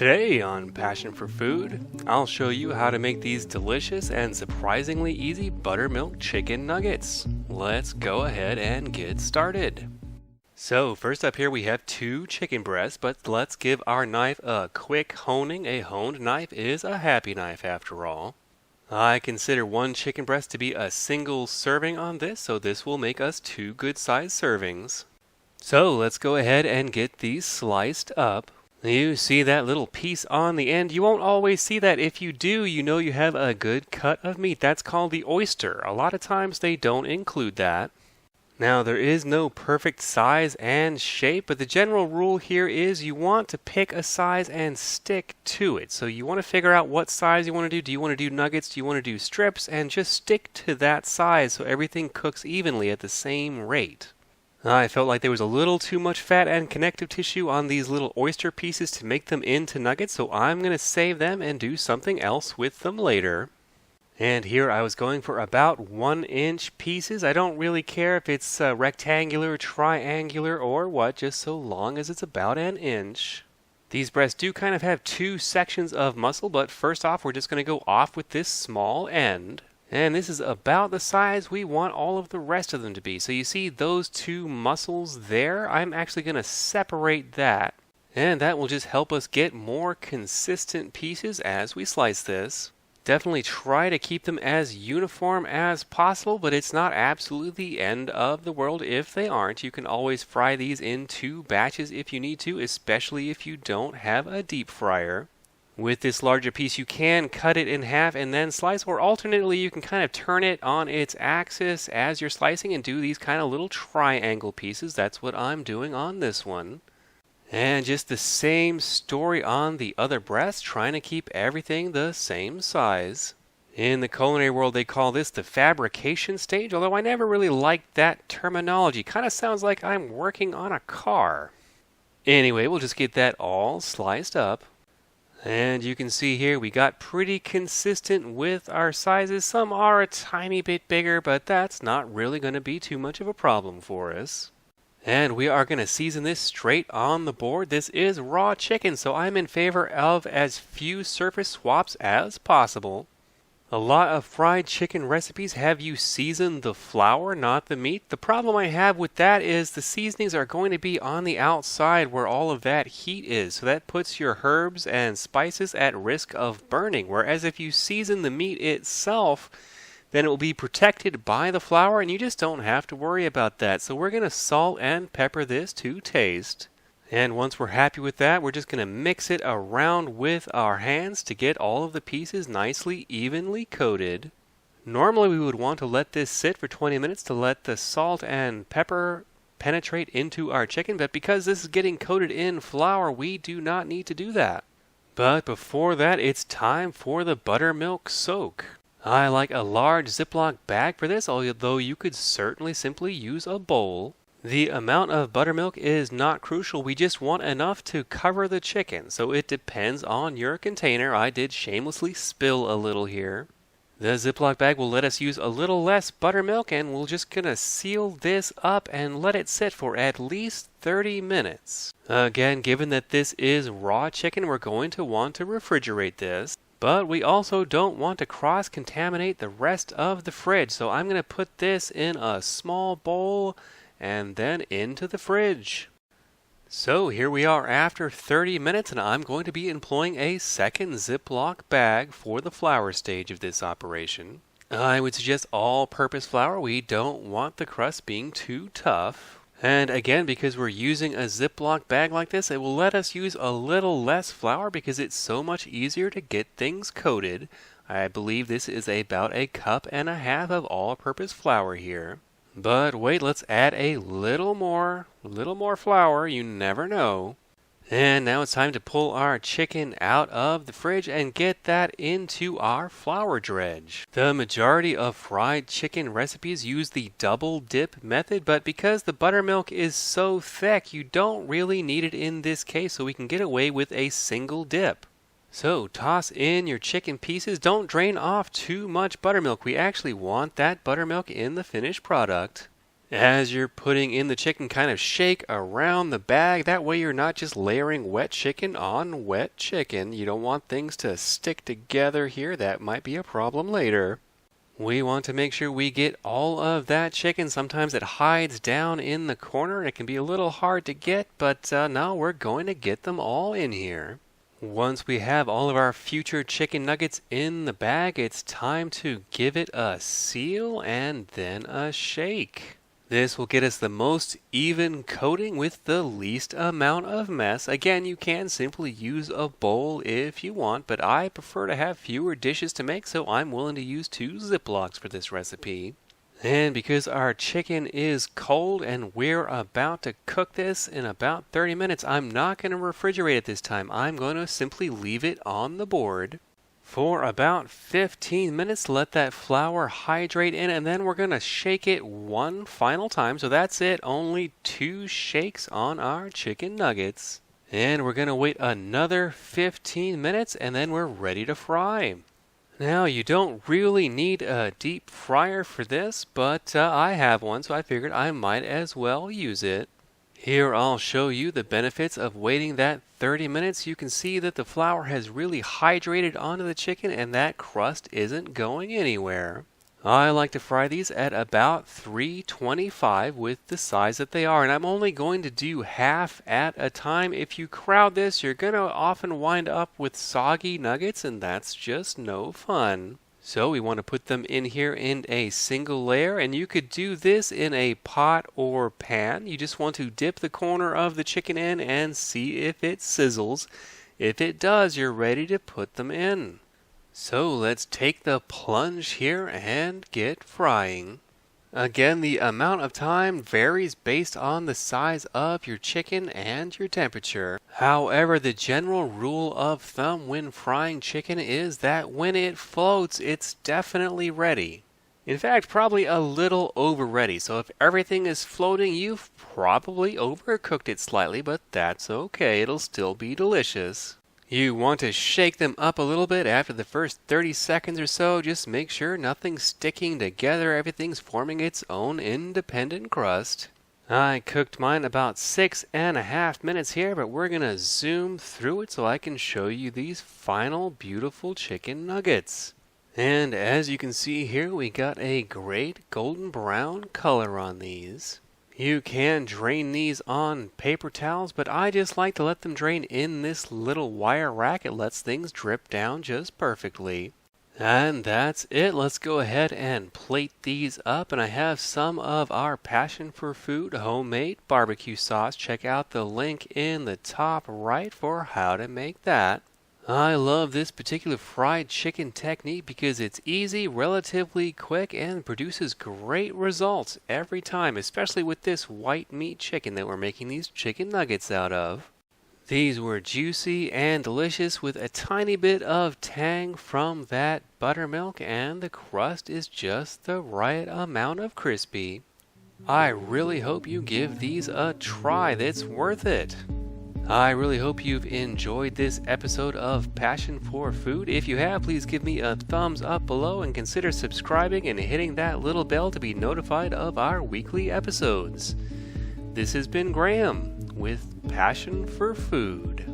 Today on Passion for Food, I'll show you how to make these delicious and surprisingly easy buttermilk chicken nuggets. Let's go ahead and get started. So first up here we have 2 chicken breasts, but let's give our knife a quick honing. A honed knife is a happy knife after all. I consider 1 chicken breast to be a single serving on this, so this will make us 2 good-sized servings. So let's go ahead and get these sliced up. You see that little piece on the end? You won't always see that. If you do, you know you have a good cut of meat. That's called the oyster. A lot of times they don't include that. Now, there is no perfect size and shape, but the general rule here is you want to pick a size and stick to it. So you want to figure out what size you want to do. Do you want to do nuggets? Do you want to do strips? And just stick to that size so everything cooks evenly at the same rate. I felt like there was a little too much fat and connective tissue on these little oyster pieces to make them into nuggets, so I'm going to save them and do something else with them later. And here I was going for about 1-inch pieces. I don't really care if it's rectangular, triangular, or what, just so long as it's about 1 inch. These breasts do kind of have 2 sections of muscle, but first off we're just going to go off with this small end. And this is about the size we want all of the rest of them to be. So you see those 2 muscles there? I'm actually going to separate that. And that will just help us get more consistent pieces as we slice this. Definitely try to keep them as uniform as possible, but it's not absolutely the end of the world if they aren't. You can always fry these in 2 batches if you need to, especially if you don't have a deep fryer. With this larger piece, you can cut it in half and then slice, or alternately, you can kind of turn it on its axis as you're slicing and do these kind of little triangle pieces. That's what I'm doing on this one. And just the same story on the other breast, trying to keep everything the same size. In the culinary world, they call this the fabrication stage, although I never really liked that terminology. Kind of sounds like I'm working on a car. Anyway, we'll just get that all sliced up. And you can see here we got pretty consistent with our sizes. Some are a tiny bit bigger, but that's not really going to be too much of a problem for us. And we are going to season this straight on the board. This is raw chicken, so I'm in favor of as few surface swaps as possible. A lot of fried chicken recipes have you season the flour, not the meat. The problem I have with that is the seasonings are going to be on the outside where all of that heat is. So that puts your herbs and spices at risk of burning. Whereas if you season the meat itself, then it will be protected by the flour and you just don't have to worry about that. So we're going to salt and pepper this to taste. And once we're happy with that, we're just going to mix it around with our hands to get all of the pieces nicely evenly coated. Normally we would want to let this sit for 20 minutes to let the salt and pepper penetrate into our chicken, but because this is getting coated in flour, we do not need to do that. But before that, it's time for the buttermilk soak. I like a large Ziploc bag for this, although you could certainly simply use a bowl. The amount of buttermilk is not crucial. We just want enough to cover the chicken, so it depends on your container. I did shamelessly spill a little here. The Ziploc bag will let us use a little less buttermilk, and we're just going to seal this up and let it sit for at least 30 minutes. Again, given that this is raw chicken, we're going to want to refrigerate this. But we also don't want to cross-contaminate the rest of the fridge, so I'm going to put this in a small bowl and then into the fridge. So here we are after 30 minutes, and I'm going to be employing a second Ziploc bag for the flour stage of this operation. I would suggest all-purpose flour. We don't want the crust being too tough. And again, because we're using a Ziploc bag like this, it will let us use a little less flour because it's so much easier to get things coated. I believe this is about 1.5 cups of all-purpose flour here. But wait, let's add a little more flour, you never know. And now it's time to pull our chicken out of the fridge and get that into our flour dredge. The majority of fried chicken recipes use the double dip method, but because the buttermilk is so thick, you don't really need it in this case, so we can get away with a single dip. So toss in your chicken pieces. Don't drain off too much buttermilk. We actually want that buttermilk in the finished product. As you're putting in the chicken, kind of shake around the bag. That way you're not just layering wet chicken on wet chicken. You don't want things to stick together here. That might be a problem later. We want to make sure we get all of that chicken. Sometimes it hides down in the corner. It can be a little hard to get, but now we're going to get them all in here. Once we have all of our future chicken nuggets in the bag, it's time to give it a seal and then a shake. This will get us the most even coating with the least amount of mess. Again, you can simply use a bowl if you want, but I prefer to have fewer dishes to make, so I'm willing to use 2 Ziplocs for this recipe. And because our chicken is cold and we're about to cook this in about 30 minutes, I'm not going to refrigerate it this time. I'm going to simply leave it on the board for about 15 minutes. Let that flour hydrate in, and then we're going to shake it one final time. So that's it, only 2 shakes on our chicken nuggets. And we're going to wait another 15 minutes, and then we're ready to fry. Now, you don't really need a deep fryer for this, but I have one, so I figured I might as well use it. Here I'll show you the benefits of waiting that 30 minutes. You can see that the flour has really hydrated onto the chicken and that crust isn't going anywhere. I like to fry these at about 325 with the size that they are, and I'm only going to do half at a time. If you crowd this, you're going to often wind up with soggy nuggets, and that's just no fun. So we want to put them in here in a single layer, and you could do this in a pot or pan. You just want to dip the corner of the chicken in and see if it sizzles. If it does, you're ready to put them in. So let's take the plunge here and get frying. Again, the amount of time varies based on the size of your chicken and your temperature. However, the general rule of thumb when frying chicken is that when it floats, it's definitely ready. In fact, probably a little over ready. So if everything is floating, you've probably overcooked it slightly, but that's okay. It'll still be delicious. You want to shake them up a little bit after the first 30 seconds or so. Just make sure nothing's sticking together. Everything's forming its own independent crust. I cooked mine about 6.5 minutes here, but we're going to zoom through it so I can show you these final beautiful chicken nuggets. And as you can see here, we got a great golden brown color on these. You can drain these on paper towels, but I just like to let them drain in this little wire rack. It lets things drip down just perfectly. And that's it. Let's go ahead and plate these up. And I have some of our Passion for Food homemade barbecue sauce. Check out the link in the top right for how to make that. I love this particular fried chicken technique because it's easy, relatively quick, and produces great results every time, especially with this white meat chicken that we're making these chicken nuggets out of. These were juicy and delicious with a tiny bit of tang from that buttermilk, and the crust is just the right amount of crispy. I really hope you give these a try. That's worth it. I really hope you've enjoyed this episode of Passion for Food. If you have, please give me a thumbs up below and consider subscribing and hitting that little bell to be notified of our weekly episodes. This has been Graham with Passion for Food.